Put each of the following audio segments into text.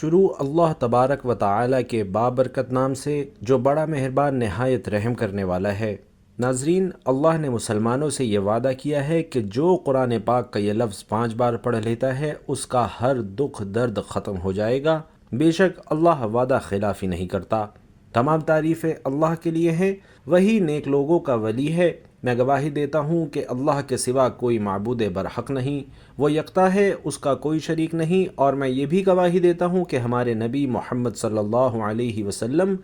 شروع اللہ تبارک و تعالی کے بابرکت نام سے جو بڑا مہربان نہایت رحم کرنے والا ہے۔ ناظرین، اللہ نے مسلمانوں سے یہ وعدہ کیا ہے کہ جو قرآن پاک کا یہ لفظ 5 بار پڑھ لیتا ہے اس کا ہر دکھ درد ختم ہو جائے گا۔ بے شک اللہ وعدہ خلافی نہیں کرتا۔ تمام تعریفیں اللہ کے لیے ہیں، وہی نیک لوگوں کا ولی ہے۔ میں گواہی دیتا ہوں کہ اللہ کے سوا کوئی معبود برحق نہیں، وہ یکتا ہے، اس کا کوئی شریک نہیں، اور میں یہ بھی گواہی دیتا ہوں کہ ہمارے نبی محمد صلی اللہ علیہ وسلم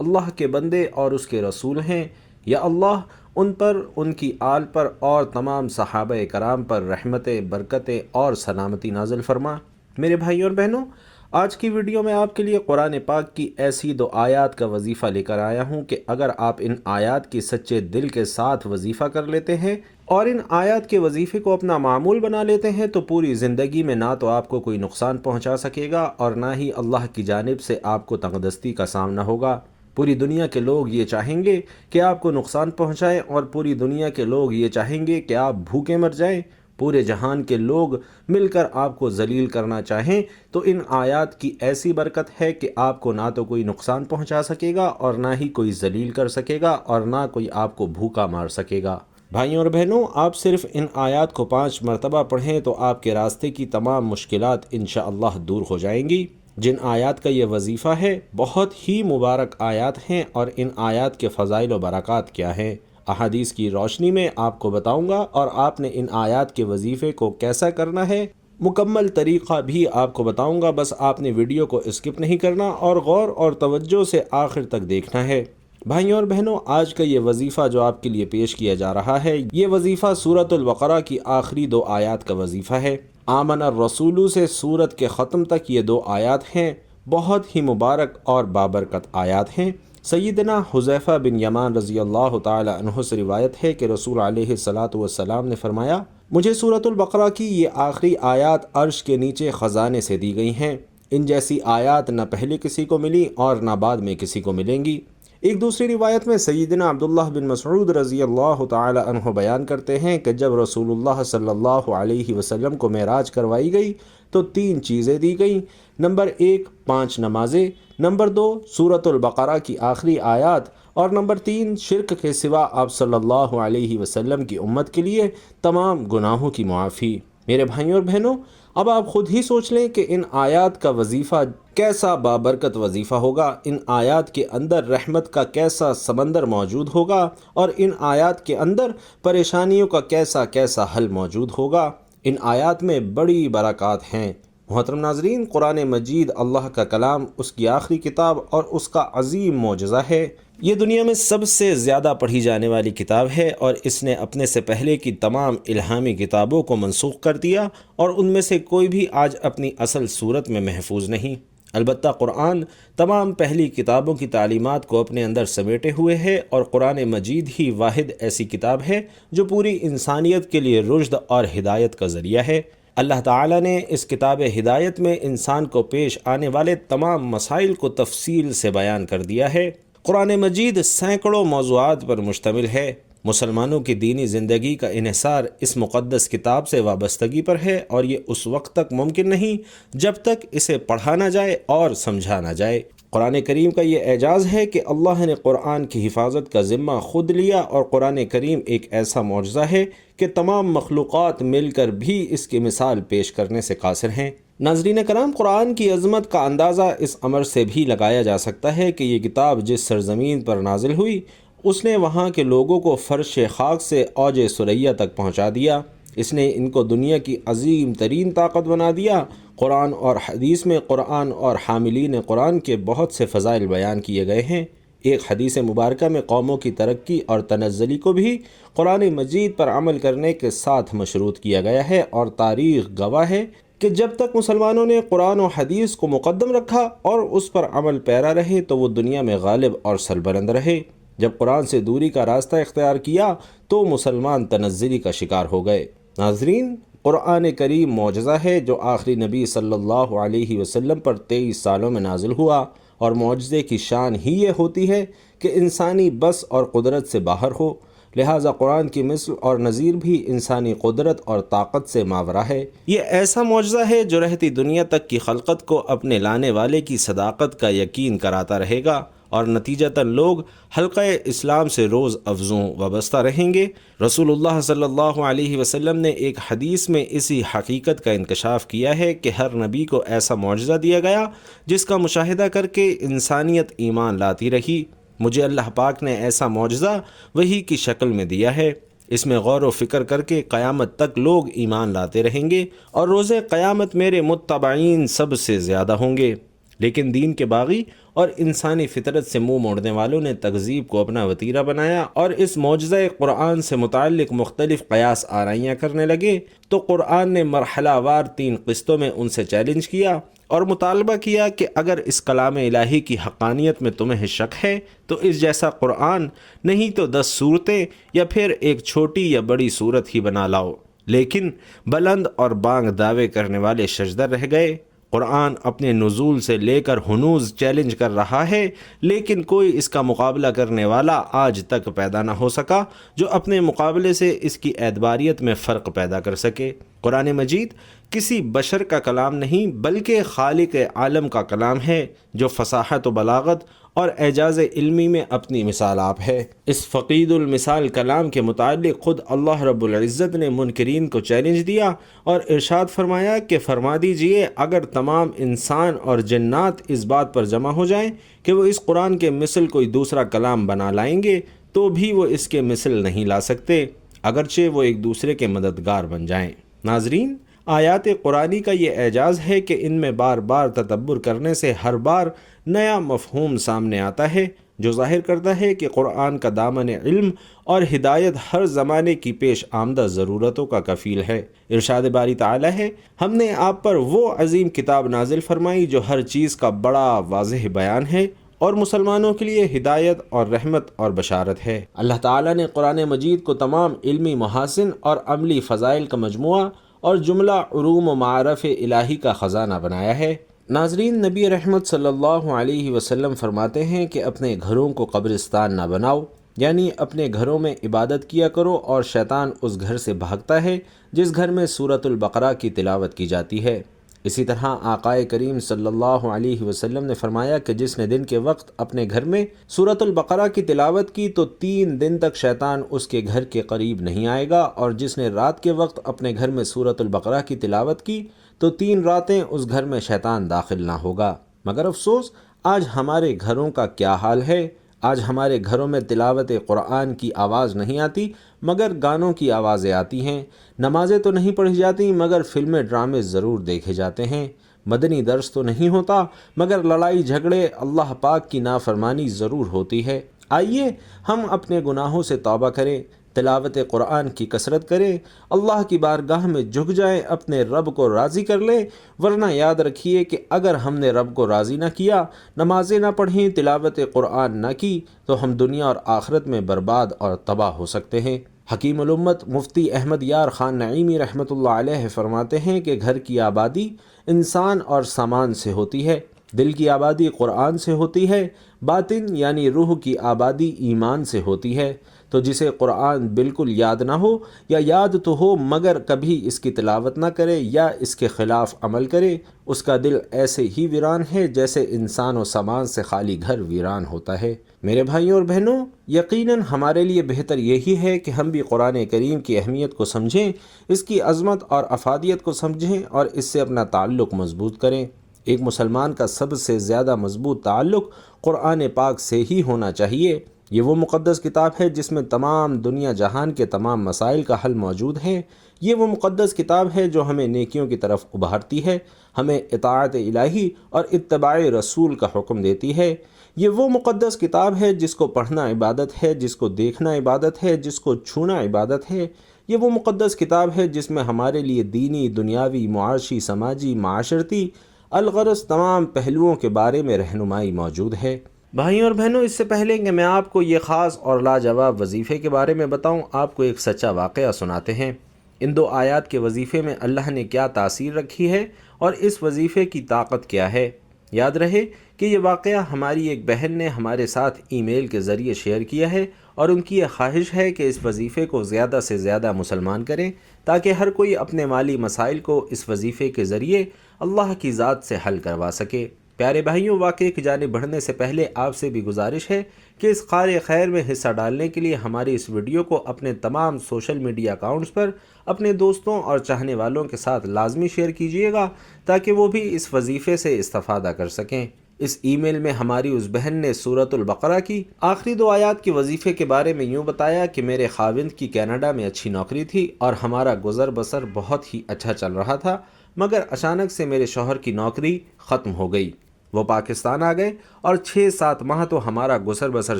اللہ کے بندے اور اس کے رسول ہیں۔ یا اللہ ان پر، ان کی آل پر اور تمام صحابہ کرام پر رحمتیں، برکتیں اور سلامتی نازل فرما۔ میرے بھائیوں اور بہنوں، آج کی ویڈیو میں آپ کے لیے قرآن پاک کی ایسی 2 آیات کا وظیفہ لے کر آیا ہوں کہ اگر آپ ان آیات کی سچے دل کے ساتھ وظیفہ کر لیتے ہیں اور ان آیات کے وظیفے کو اپنا معمول بنا لیتے ہیں تو پوری زندگی میں نہ تو آپ کو کوئی نقصان پہنچا سکے گا اور نہ ہی اللہ کی جانب سے آپ کو تنگدستی کا سامنا ہوگا۔ پوری دنیا کے لوگ یہ چاہیں گے کہ آپ کو نقصان پہنچائیں اور پوری دنیا کے لوگ یہ چاہیں گے کہ آپ بھوکے مر جائیں۔ پورے جہان کے لوگ مل کر آپ کو ذلیل کرنا چاہیں تو ان آیات کی ایسی برکت ہے کہ آپ کو نہ تو کوئی نقصان پہنچا سکے گا اور نہ ہی کوئی ذلیل کر سکے گا اور نہ کوئی آپ کو بھوکا مار سکے گا۔ بھائیوں اور بہنوں، آپ صرف ان آیات کو 5 مرتبہ پڑھیں تو آپ کے راستے کی تمام مشکلات انشاءاللہ دور ہو جائیں گی۔ جن آیات کا یہ وظیفہ ہے بہت ہی مبارک آیات ہیں، اور ان آیات کے فضائل و برکات کیا ہیں احادیث کی روشنی میں آپ کو بتاؤں گا، اور آپ نے ان آیات کے وظیفے کو کیسا کرنا ہے مکمل طریقہ بھی آپ کو بتاؤں گا۔ بس آپ نے ویڈیو کو اسکپ نہیں کرنا اور غور اور توجہ سے آخر تک دیکھنا ہے۔ بھائیوں اور بہنوں، آج کا یہ وظیفہ جو آپ کے لیے پیش کیا جا رہا ہے، یہ وظیفہ سورۃ البقرہ کی آخری 2 آیات کا وظیفہ ہے۔ آمن الرسول سے سورت کے ختم تک یہ 2 آیات ہیں، بہت ہی مبارک اور بابرکت آیات ہیں۔ سیدنا حذیفہ بن یمان رضی اللہ تعالی عنہ سے روایت ہے کہ رسول علیہ الصلاۃ والسلام نے فرمایا، مجھے سورۃ البقرہ کی یہ آخری آیات عرش کے نیچے خزانے سے دی گئی ہیں۔ ان جیسی آیات نہ پہلے کسی کو ملی اور نہ بعد میں کسی کو ملیں گی۔ ایک دوسری روایت میں سیدنا عبداللہ بن مسعود رضی اللہ تعالی عنہ بیان کرتے ہیں کہ جب رسول اللہ صلی اللہ علیہ وسلم کو معراج کروائی گئی تو 3 چیزیں دی گئیں۔ نمبر 1 5 نمازیں، نمبر 2 سورۃ البقرہ کی آخری آیات، اور نمبر 3 شرک کے سوا آپ صلی اللہ علیہ وسلم کی امت کے لیے تمام گناہوں کی معافی۔ میرے بھائیوں اور بہنوں، اب آپ خود ہی سوچ لیں کہ ان آیات کا وظیفہ کیسا بابرکت وظیفہ ہوگا، ان آیات کے اندر رحمت کا کیسا سمندر موجود ہوگا، اور ان آیات کے اندر پریشانیوں کا کیسا کیسا حل موجود ہوگا۔ ان آیات میں بڑی برکات ہیں۔ محترم ناظرین، قرآن مجید اللہ کا کلام، اس کی آخری کتاب اور اس کا عظیم معجزہ ہے۔ یہ دنیا میں سب سے زیادہ پڑھی جانے والی کتاب ہے، اور اس نے اپنے سے پہلے کی تمام الہامی کتابوں کو منسوخ کر دیا، اور ان میں سے کوئی بھی آج اپنی اصل صورت میں محفوظ نہیں۔ البتہ قرآن تمام پہلی کتابوں کی تعلیمات کو اپنے اندر سمیٹے ہوئے ہے، اور قرآن مجید ہی واحد ایسی کتاب ہے جو پوری انسانیت کے لیے رشد اور ہدایت کا ذریعہ ہے۔ اللہ تعالیٰ نے اس کتاب ہدایت میں انسان کو پیش آنے والے تمام مسائل کو تفصیل سے بیان کر دیا ہے۔ قرآن مجید سینکڑوں موضوعات پر مشتمل ہے۔ مسلمانوں کی دینی زندگی کا انحصار اس مقدس کتاب سے وابستگی پر ہے، اور یہ اس وقت تک ممکن نہیں جب تک اسے پڑھا نہ جائے اور سمجھا نہ جائے۔ قرآن کریم کا یہ اعجاز ہے کہ اللہ نے قرآن کی حفاظت کا ذمہ خود لیا، اور قرآن کریم ایک ایسا معجزہ ہے کہ تمام مخلوقات مل کر بھی اس کی مثال پیش کرنے سے قاصر ہیں۔ ناظرین کرام، قرآن کی عظمت کا اندازہ اس امر سے بھی لگایا جا سکتا ہے کہ یہ کتاب جس سرزمین پر نازل ہوئی اس نے وہاں کے لوگوں کو فرش خاک سے اوج ثریا تک پہنچا دیا۔ اس نے ان کو دنیا کی عظیم ترین طاقت بنا دیا۔ قرآن اور حدیث میں قرآن اور حاملین قرآن کے بہت سے فضائل بیان کیے گئے ہیں۔ ایک حدیث مبارکہ میں قوموں کی ترقی اور تنزلی کو بھی قرآن مجید پر عمل کرنے کے ساتھ مشروط کیا گیا ہے، اور تاریخ گواہ ہے کہ جب تک مسلمانوں نے قرآن و حدیث کو مقدم رکھا اور اس پر عمل پیرا رہے تو وہ دنیا میں غالب اور سربلند رہے۔ جب قرآن سے دوری کا راستہ اختیار کیا تو مسلمان تنزلی کا شکار ہو گئے۔ ناظرین، قرآن کریم معجزہ ہے جو آخری نبی صلی اللہ علیہ وسلم پر 23 سالوں میں نازل ہوا، اور معجزے کی شان ہی یہ ہوتی ہے کہ انسانی بس اور قدرت سے باہر ہو، لہٰذا قرآن کی مثل اور نظیر بھی انسانی قدرت اور طاقت سے ماورا ہے۔ یہ ایسا معجزہ ہے جو رہتی دنیا تک کی خلقت کو اپنے لانے والے کی صداقت کا یقین کراتا رہے گا، اور نتیجتاً لوگ حلقہ اسلام سے روز افزوں وابستہ رہیں گے۔ رسول اللہ صلی اللہ علیہ وسلم نے ایک حدیث میں اسی حقیقت کا انکشاف کیا ہے کہ ہر نبی کو ایسا معجزہ دیا گیا جس کا مشاہدہ کر کے انسانیت ایمان لاتی رہی۔ مجھے اللہ پاک نے ایسا معجزہ وحی کی شکل میں دیا ہے، اس میں غور و فکر کر کے قیامت تک لوگ ایمان لاتے رہیں گے، اور روز قیامت میرے متبعین سب سے زیادہ ہوں گے۔ لیکن دین کے باغی اور انسانی فطرت سے منہ موڑنے والوں نے تکذیب کو اپنا وتیرہ بنایا اور اس معجزہ قرآن سے متعلق مختلف قیاس آرائیاں کرنے لگے، تو قرآن نے مرحلہ وار 3 قسطوں میں ان سے چیلنج کیا اور مطالبہ کیا کہ اگر اس کلام الہی کی حقانیت میں تمہیں شک ہے تو اس جیسا قرآن نہیں تو 10 صورتیں یا پھر ایک چھوٹی یا بڑی صورت ہی بنا لاؤ۔ لیکن بلند اور بانگ دعوے کرنے والے شجدر رہ گئے۔ قرآن اپنے نزول سے لے کر ہنوز چیلنج کر رہا ہے، لیکن کوئی اس کا مقابلہ کرنے والا آج تک پیدا نہ ہو سکا جو اپنے مقابلے سے اس کی اعتباریت میں فرق پیدا کر سکے۔ قرآن مجید کسی بشر کا کلام نہیں بلکہ خالق عالم کا کلام ہے جو فصاحت و بلاغت اور اعجاز علمی میں اپنی مثال آپ ہے۔ اس فقید المثال کلام کے متعلق خود اللہ رب العزت نے منکرین کو چیلنج دیا اور ارشاد فرمایا کہ فرما دیجئے اگر تمام انسان اور جنات اس بات پر جمع ہو جائیں کہ وہ اس قرآن کے مثل کوئی دوسرا کلام بنا لائیں گے تو بھی وہ اس کے مثل نہیں لا سکتے، اگرچہ وہ ایک دوسرے کے مددگار بن جائیں۔ ناظرین، آیات قرآنی کا یہ اعجاز ہے کہ ان میں بار بار تدبر کرنے سے ہر بار نیا مفہوم سامنے آتا ہے جو ظاہر کرتا ہے کہ قرآن کا دامن علم اور ہدایت ہر زمانے کی پیش آمدہ ضرورتوں کا کفیل ہے۔ ارشاد باری تعالی ہے، ہم نے آپ پر وہ عظیم کتاب نازل فرمائی جو ہر چیز کا بڑا واضح بیان ہے اور مسلمانوں کے لیے ہدایت اور رحمت اور بشارت ہے۔ اللہ تعالیٰ نے قرآن مجید کو تمام علمی محاسن اور عملی فضائل کا مجموعہ اور جملہ علوم و معارف الہی کا خزانہ بنایا ہے۔ ناظرین، نبی رحمت صلی اللہ علیہ وسلم فرماتے ہیں کہ اپنے گھروں کو قبرستان نہ بناؤ، یعنی اپنے گھروں میں عبادت کیا کرو اور شیطان اس گھر سے بھاگتا ہے جس گھر میں سورۃ البقرہ کی تلاوت کی جاتی ہے۔ اسی طرح آقائے کریم صلی اللہ علیہ وسلم نے فرمایا کہ جس نے دن کے وقت اپنے گھر میں سورۃ البقرہ کی تلاوت کی تو 3 دن تک شیطان اس کے گھر کے قریب نہیں آئے گا، اور جس نے رات کے وقت اپنے گھر میں سورۃ البقرہ کی تلاوت کی تو 3 راتیں اس گھر میں شیطان داخل نہ ہوگا۔ مگر افسوس، آج ہمارے گھروں کا کیا حال ہے؟ آج ہمارے گھروں میں تلاوت قرآن کی آواز نہیں آتی مگر گانوں کی آوازیں آتی ہیں، نمازیں تو نہیں پڑھی جاتی مگر فلمیں ڈرامے ضرور دیکھے جاتے ہیں، مدنی درس تو نہیں ہوتا مگر لڑائی جھگڑے اللہ پاک کی نافرمانی ضرور ہوتی ہے۔ آئیے ہم اپنے گناہوں سے توبہ کریں، تلاوت قرآن کی کثرت کریں، اللہ کی بارگاہ میں جھک جائیں، اپنے رب کو راضی کر لیں، ورنہ یاد رکھیے کہ اگر ہم نے رب کو راضی نہ کیا، نمازیں نہ پڑھیں، تلاوت قرآن نہ کی تو ہم دنیا اور آخرت میں برباد اور تباہ ہو سکتے ہیں۔ حکیم الامت مفتی احمد یار خان نعیمی رحمۃ اللہ علیہ فرماتے ہیں کہ گھر کی آبادی انسان اور سامان سے ہوتی ہے، دل کی آبادی قرآن سے ہوتی ہے، باطن یعنی روح کی آبادی ایمان سے ہوتی ہے۔ تو جسے قرآن بالکل یاد نہ ہو یا یاد تو ہو مگر کبھی اس کی تلاوت نہ کرے یا اس کے خلاف عمل کرے، اس کا دل ایسے ہی ویران ہے جیسے انسان و سامان سے خالی گھر ویران ہوتا ہے۔ میرے بھائیوں اور بہنوں، یقیناً ہمارے لیے بہتر یہی ہے کہ ہم بھی قرآن کریم کی اہمیت کو سمجھیں، اس کی عظمت اور افادیت کو سمجھیں اور اس سے اپنا تعلق مضبوط کریں۔ ایک مسلمان کا سب سے زیادہ مضبوط تعلق قرآن پاک سے ہی ہونا چاہیے۔ یہ وہ مقدس کتاب ہے جس میں تمام دنیا جہان کے تمام مسائل کا حل موجود ہے۔ یہ وہ مقدس کتاب ہے جو ہمیں نیکیوں کی طرف ابھارتی ہے، ہمیں اطاعت الہی اور اتباع رسول کا حکم دیتی ہے۔ یہ وہ مقدس کتاب ہے جس کو پڑھنا عبادت ہے، جس کو دیکھنا عبادت ہے، جس کو چھونا عبادت ہے۔ یہ وہ مقدس کتاب ہے جس میں ہمارے لیے دینی، دنیاوی، معاشی، سماجی، معاشرتی الغرض تمام پہلوؤں کے بارے میں رہنمائی موجود ہے۔ بھائیوں اور بہنوں، اس سے پہلے کہ میں آپ کو یہ خاص اور لاجواب وظیفے کے بارے میں بتاؤں، آپ کو ایک سچا واقعہ سناتے ہیں۔ ان 2 آیات کے وظیفے میں اللہ نے کیا تاثیر رکھی ہے اور اس وظیفے کی طاقت کیا ہے۔ یاد رہے کہ یہ واقعہ ہماری ایک بہن نے ہمارے ساتھ ای میل کے ذریعے شیئر کیا ہے، اور ان کی یہ خواہش ہے کہ اس وظیفے کو زیادہ سے زیادہ مسلمان کریں تاکہ ہر کوئی اپنے مالی مسائل کو اس وظیفے کے ذریعے اللہ کی ذات سے حل کروا سکے۔ پیارے بھائیوں، واقعے کی جانب بڑھنے سے پہلے آپ سے بھی گزارش ہے کہ اس قار خیر میں حصہ ڈالنے کے لیے ہماری اس ویڈیو کو اپنے تمام سوشل میڈیا اکاؤنٹس پر اپنے دوستوں اور چاہنے والوں کے ساتھ لازمی شیئر کیجیے گا تاکہ وہ بھی اس وظیفے سے استفادہ کر سکیں۔ اس ای میل میں ہماری اس بہن نے سورۃ البقرہ کی آخری 2 آیات کے وظیفے کے بارے میں یوں بتایا کہ میرے خاوند کی کینیڈا میں اچھی نوکری تھی اور ہمارا گزر بسر بہت ہی اچھا چل رہا تھا، مگر اچانک سے میرے شوہر کی نوکری ختم ہو گئی۔ وہ پاکستان آ گئے اور 6-7 ماہ تو ہمارا گزر بسر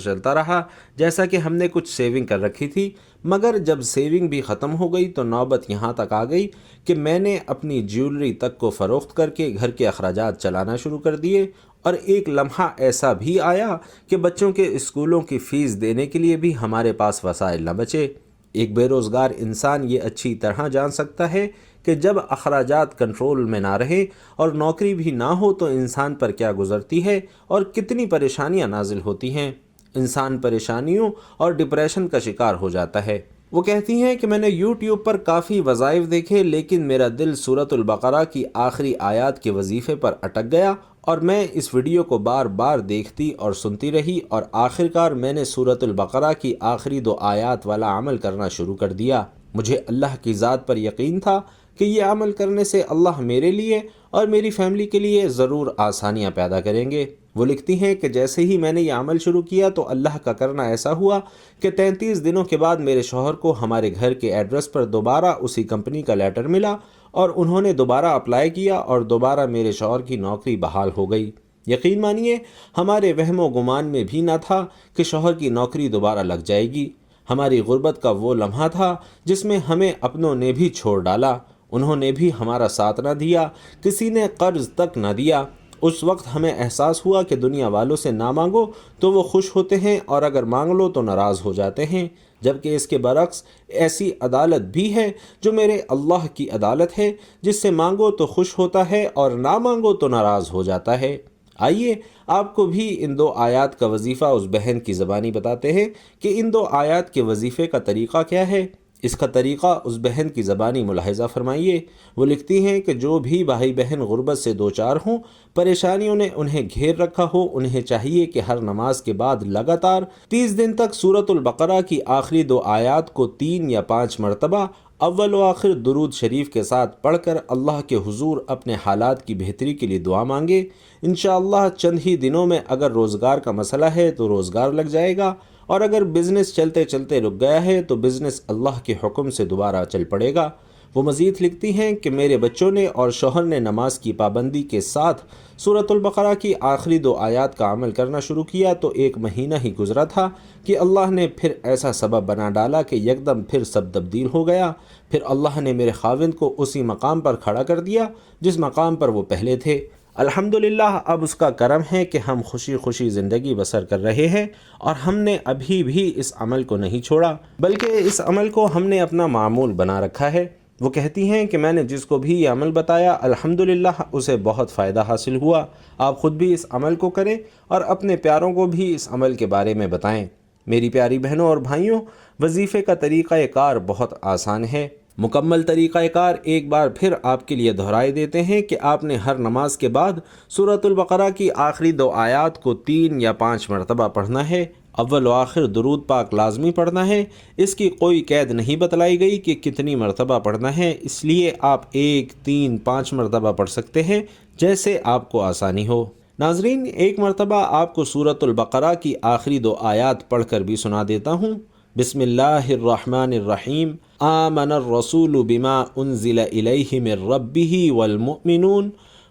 چلتا رہا جیسا کہ ہم نے کچھ سیونگ کر رکھی تھی، مگر جب سیونگ بھی ختم ہو گئی تو نوبت یہاں تک آ گئی کہ میں نے اپنی جیولری تک کو فروخت کر کے گھر کے اخراجات چلانا شروع کر دیے، اور ایک لمحہ ایسا بھی آیا کہ بچوں کے اسکولوں کی فیس دینے کے لیے بھی ہمارے پاس وسائل نہ بچے۔ ایک بے روزگار انسان یہ اچھی طرح جان سکتا ہے کہ جب اخراجات کنٹرول میں نہ رہے اور نوکری بھی نہ ہو تو انسان پر کیا گزرتی ہے اور کتنی پریشانیاں نازل ہوتی ہیں۔ انسان پریشانیوں اور ڈپریشن کا شکار ہو جاتا ہے۔ وہ کہتی ہیں کہ میں نے یوٹیوب پر کافی وظائف دیکھے لیکن میرا دل سورۃ البقرہ کی آخری آیات کے وظیفے پر اٹک گیا، اور میں اس ویڈیو کو بار بار دیکھتی اور سنتی رہی، اور آخرکار میں نے سورۃ البقرہ کی آخری 2 آیات والا عمل کرنا شروع کر دیا۔ مجھے اللہ کی ذات پر یقین تھا کہ یہ عمل کرنے سے اللہ میرے لیے اور میری فیملی کے لیے ضرور آسانیاں پیدا کریں گے۔ وہ لکھتی ہیں کہ جیسے ہی میں نے یہ عمل شروع کیا تو اللہ کا کرنا ایسا ہوا کہ 33 دنوں کے بعد میرے شوہر کو ہمارے گھر کے ایڈریس پر دوبارہ اسی کمپنی کا لیٹر ملا، اور انہوں نے دوبارہ اپلائی کیا اور دوبارہ میرے شوہر کی نوکری بحال ہو گئی۔ یقین مانیے ہمارے وہم و گمان میں بھی نہ تھا کہ شوہر کی نوکری دوبارہ لگ جائے گی۔ ہماری غربت کا وہ لمحہ تھا جس میں ہمیں اپنوں نے بھی چھوڑ ڈالا، انہوں نے بھی ہمارا ساتھ نہ دیا، کسی نے قرض تک نہ دیا۔ اس وقت ہمیں احساس ہوا کہ دنیا والوں سے نہ مانگو تو وہ خوش ہوتے ہیں اور اگر مانگ لو تو ناراض ہو جاتے ہیں، جبکہ اس کے برعکس ایسی عدالت بھی ہے جو میرے اللہ کی عدالت ہے، جس سے مانگو تو خوش ہوتا ہے اور نہ مانگو تو ناراض ہو جاتا ہے۔ آئیے آپ کو بھی ان 2 آیات کا وظیفہ اس بہن کی زبانی بتاتے ہیں کہ ان 2 آیات کے وظیفے کا طریقہ کیا ہے۔ اس کا طریقہ اس بہن کی زبانی ملاحظہ فرمائیے۔ وہ لکھتی ہیں کہ جو بھی بھائی بہن غربت سے دوچار ہوں، پریشانیوں نے انہیں گھیر رکھا ہو، انہیں چاہیے کہ ہر نماز کے بعد لگاتار 30 دن تک سورۃ البقرہ کی آخری 2 آیات کو 3 یا 5 مرتبہ اول و آخر درود شریف کے ساتھ پڑھ کر اللہ کے حضور اپنے حالات کی بہتری کے لیے دعا مانگے۔ انشاءاللہ چند ہی دنوں میں اگر روزگار کا مسئلہ ہے تو روزگار لگ جائے گا، اور اگر بزنس چلتے چلتے رک گیا ہے تو بزنس اللہ کے حکم سے دوبارہ چل پڑے گا۔ وہ مزید لکھتی ہیں کہ میرے بچوں نے اور شوہر نے نماز کی پابندی کے ساتھ سورۃ البقرہ کی آخری 2 آیات کا عمل کرنا شروع کیا تو 1 مہینہ ہی گزرا تھا کہ اللہ نے پھر ایسا سبب بنا ڈالا کہ یکدم پھر سب تبدیل ہو گیا۔ پھر اللہ نے میرے خاوند کو اسی مقام پر کھڑا کر دیا جس مقام پر وہ پہلے تھے۔ الحمدللہ اب اس کا کرم ہے کہ ہم خوشی خوشی زندگی بسر کر رہے ہیں، اور ہم نے ابھی بھی اس عمل کو نہیں چھوڑا بلکہ اس عمل کو ہم نے اپنا معمول بنا رکھا ہے۔ وہ کہتی ہیں کہ میں نے جس کو بھی یہ عمل بتایا الحمدللہ اسے بہت فائدہ حاصل ہوا۔ آپ خود بھی اس عمل کو کریں اور اپنے پیاروں کو بھی اس عمل کے بارے میں بتائیں۔ میری پیاری بہنوں اور بھائیوں، وظیفے کا طریقہ کار بہت آسان ہے۔ مکمل طریقہ کار ایک بار پھر آپ کے لیے دہرائے دیتے ہیں کہ آپ نے ہر نماز کے بعد سورۃ البقرہ کی آخری 2 آیات کو 3 یا 5 مرتبہ پڑھنا ہے۔ اول و آخر درود پاک لازمی پڑھنا ہے۔ اس کی کوئی قید نہیں بتلائی گئی کہ کتنی مرتبہ پڑھنا ہے، اس لیے آپ 1، 3، 5 مرتبہ پڑھ سکتے ہیں جیسے آپ کو آسانی ہو۔ ناظرین، ایک مرتبہ آپ کو سورۃ البقرہ کی آخری 2 آیات پڑھ کر بھی سنا دیتا ہوں۔ بسم اللہ الرحمن الرحیم۔ آمن الرسول بما انزل الیہ من ربہ والمؤمنون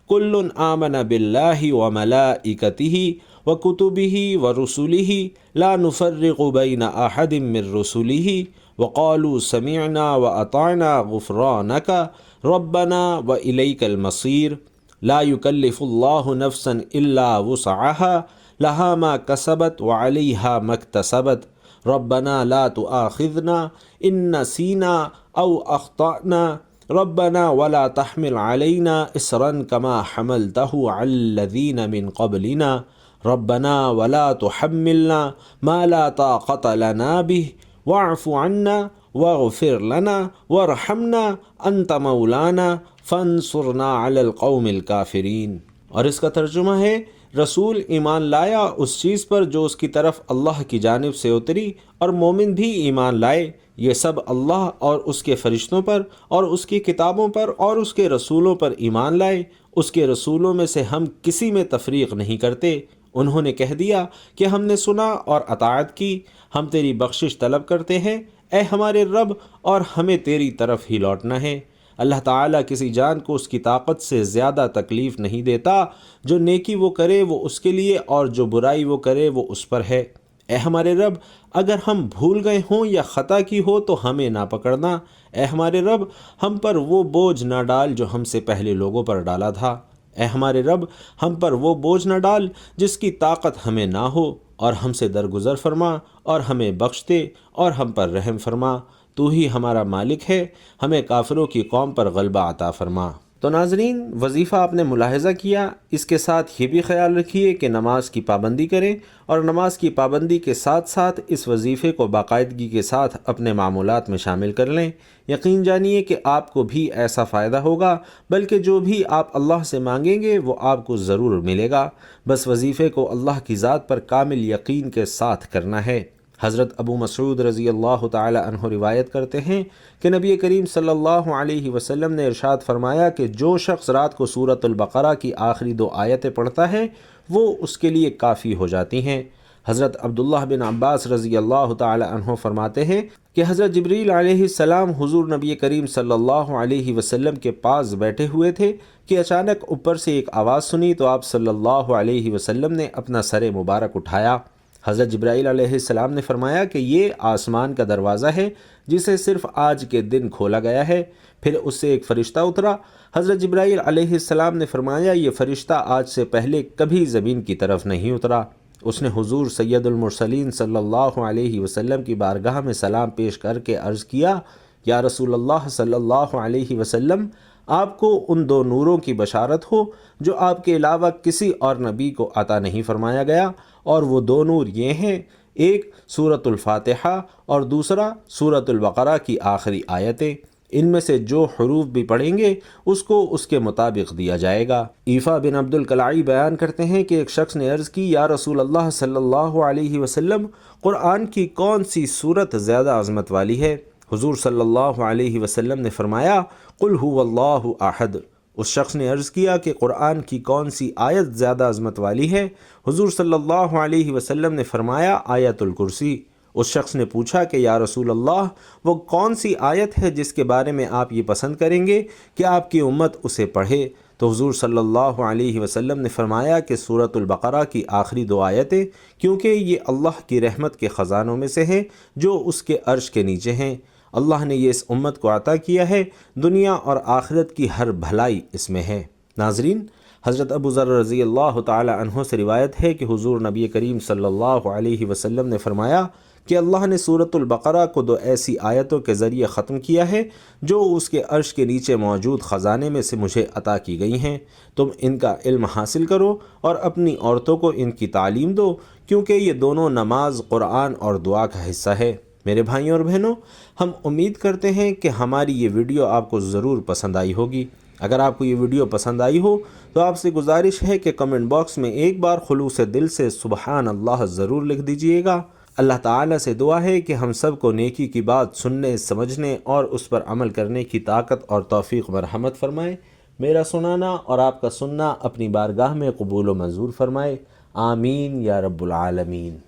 کل آمن باللہ وملائکتہ وکتبہ ورسلہ لا نفرق بین احد من رسلہ وقالوا سمعنا واطعنا غفرانک ربنا والیک المصیر لا یکلف اللہ نفسا الا وسعها لها ما کسبت وعلیہا ما اکتسبت ربنا لا تؤاخذنا ان نسینا او اخطأنا ربنا ولا تحمل علينا إصرا كما حملته على الذين من قبلنا ربنا ولا تحملنا ما لا طاقة لنا به واعف عنا واغفر لنا وارحمنا أنت مولانا فانصرنا على القوم الكافرين۔ اور اس کا ترجمہ ہے، رسول ایمان لایا اس چیز پر جو اس کی طرف اللہ کی جانب سے اتری، اور مومن بھی ایمان لائے، یہ سب اللہ اور اس کے فرشتوں پر اور اس کی کتابوں پر اور اس کے رسولوں پر ایمان لائے، اس کے رسولوں میں سے ہم کسی میں تفریق نہیں کرتے۔ انہوں نے کہہ دیا کہ ہم نے سنا اور اطاعت کی، ہم تیری بخشش طلب کرتے ہیں اے ہمارے رب، اور ہمیں تیری طرف ہی لوٹنا ہے۔ اللہ تعالیٰ کسی جان کو اس کی طاقت سے زیادہ تکلیف نہیں دیتا، جو نیکی وہ کرے وہ اس کے لیے، اور جو برائی وہ کرے وہ اس پر ہے۔ اے ہمارے رب، اگر ہم بھول گئے ہوں یا خطا کی ہو تو ہمیں نہ پکڑنا۔ اے ہمارے رب، ہم پر وہ بوجھ نہ ڈال جو ہم سے پہلے لوگوں پر ڈالا تھا۔ اے ہمارے رب، ہم پر وہ بوجھ نہ ڈال جس کی طاقت ہمیں نہ ہو، اور ہم سے درگزر فرما اور ہمیں بخش دے اور ہم پر رحم فرما۔ تو ہی ہمارا مالک ہے، ہمیں کافروں کی قوم پر غلبہ عطا فرما۔ تو ناظرین، وظیفہ آپ نے ملاحظہ کیا، اس کے ساتھ یہ بھی خیال رکھیے کہ نماز کی پابندی کریں، اور نماز کی پابندی کے ساتھ ساتھ اس وظیفے کو باقاعدگی کے ساتھ اپنے معمولات میں شامل کر لیں۔ یقین جانیے کہ آپ کو بھی ایسا فائدہ ہوگا، بلکہ جو بھی آپ اللہ سے مانگیں گے وہ آپ کو ضرور ملے گا۔ بس وظیفے کو اللہ کی ذات پر کامل یقین کے ساتھ کرنا ہے۔ حضرت ابو مسعود رضی اللہ تعالی عنہ روایت کرتے ہیں کہ نبی کریم صلی اللہ علیہ وسلم نے ارشاد فرمایا کہ جو شخص رات کو سورۃ البقرہ کی آخری 2 آیتیں پڑھتا ہے وہ اس کے لیے کافی ہو جاتی ہیں۔ حضرت عبداللہ بن عباس رضی اللہ تعالی عنہ فرماتے ہیں کہ حضرت جبریل علیہ السلام حضور نبی کریم صلی اللہ علیہ وسلم کے پاس بیٹھے ہوئے تھے کہ اچانک اوپر سے ایک آواز سنی تو آپ صلی اللہ علیہ وسلم نے اپنا سر مبارک اٹھایا۔ حضرت جبرائیل علیہ السلام نے فرمایا کہ یہ آسمان کا دروازہ ہے جسے صرف آج کے دن کھولا گیا ہے۔ پھر اس سے ایک فرشتہ اترا۔ حضرت جبرائیل علیہ السلام نے فرمایا یہ فرشتہ آج سے پہلے کبھی زمین کی طرف نہیں اترا۔ اس نے حضور سید المرسلین صلی اللہ علیہ وسلم کی بارگاہ میں سلام پیش کر کے عرض کیا، یا رسول اللہ صلی اللہ علیہ وسلم، آپ کو ان 2 نوروں کی بشارت ہو جو آپ کے علاوہ کسی اور نبی کو عطا نہیں فرمایا گیا، اور وہ 2 نور یہ ہیں، ایک سورۃ الفاتحہ اور دوسرا سورۃ البقرہ کی آخری آیتیں۔ ان میں سے جو حروف بھی پڑھیں گے اس کو اس کے مطابق دیا جائے گا۔ ایفا بن عبد القلائی بیان کرتے ہیں کہ ایک شخص نے عرض کی، یا رسول اللہ صلی اللہ علیہ وسلم، قرآن کی کون سی صورت زیادہ عظمت والی ہے؟ حضور صلی اللہ علیہ وسلم نے فرمایا، قل هو اللہ احد۔ اس شخص نے عرض کیا کہ قرآن کی کون سی آیت زیادہ عظمت والی ہے؟ حضور صلی اللہ علیہ وسلم نے فرمایا، آیت الکرسی۔ اس شخص نے پوچھا کہ یا رسول اللہ، وہ کون سی آیت ہے جس کے بارے میں آپ یہ پسند کریں گے کہ آپ کی امت اسے پڑھے؟ تو حضور صلی اللہ علیہ وسلم نے فرمایا کہ سورۃ البقرہ کی آخری 2 آیتیں، کیونکہ یہ اللہ کی رحمت کے خزانوں میں سے ہیں جو اس کے عرش کے نیچے ہیں۔ اللہ نے یہ اس امت کو عطا کیا ہے، دنیا اور آخرت کی ہر بھلائی اس میں ہے۔ ناظرین، حضرت ابو ذر رضی اللہ تعالی عنہ سے روایت ہے کہ حضور نبی کریم صلی اللہ علیہ وسلم نے فرمایا کہ اللہ نے سورۃ البقرہ کو 2 ایسی آیتوں کے ذریعے ختم کیا ہے جو اس کے عرش کے نیچے موجود خزانے میں سے مجھے عطا کی گئی ہیں۔ تم ان کا علم حاصل کرو اور اپنی عورتوں کو ان کی تعلیم دو، کیونکہ یہ دونوں نماز، قرآن اور دعا کا حصہ ہے۔ میرے بھائیوں اور بہنوں، ہم امید کرتے ہیں کہ ہماری یہ ویڈیو آپ کو ضرور پسند آئی ہوگی۔ اگر آپ کو یہ ویڈیو پسند آئی ہو تو آپ سے گزارش ہے کہ کمنٹ باکس میں ایک بار خلوص دل سے سبحان اللہ ضرور لکھ دیجئے گا۔ اللہ تعالیٰ سے دعا ہے کہ ہم سب کو نیکی کی بات سننے، سمجھنے اور اس پر عمل کرنے کی طاقت اور توفیق مرحمت فرمائے۔ میرا سنانا اور آپ کا سننا اپنی بارگاہ میں قبول و منظور فرمائے۔ آمین یا رب العالمین۔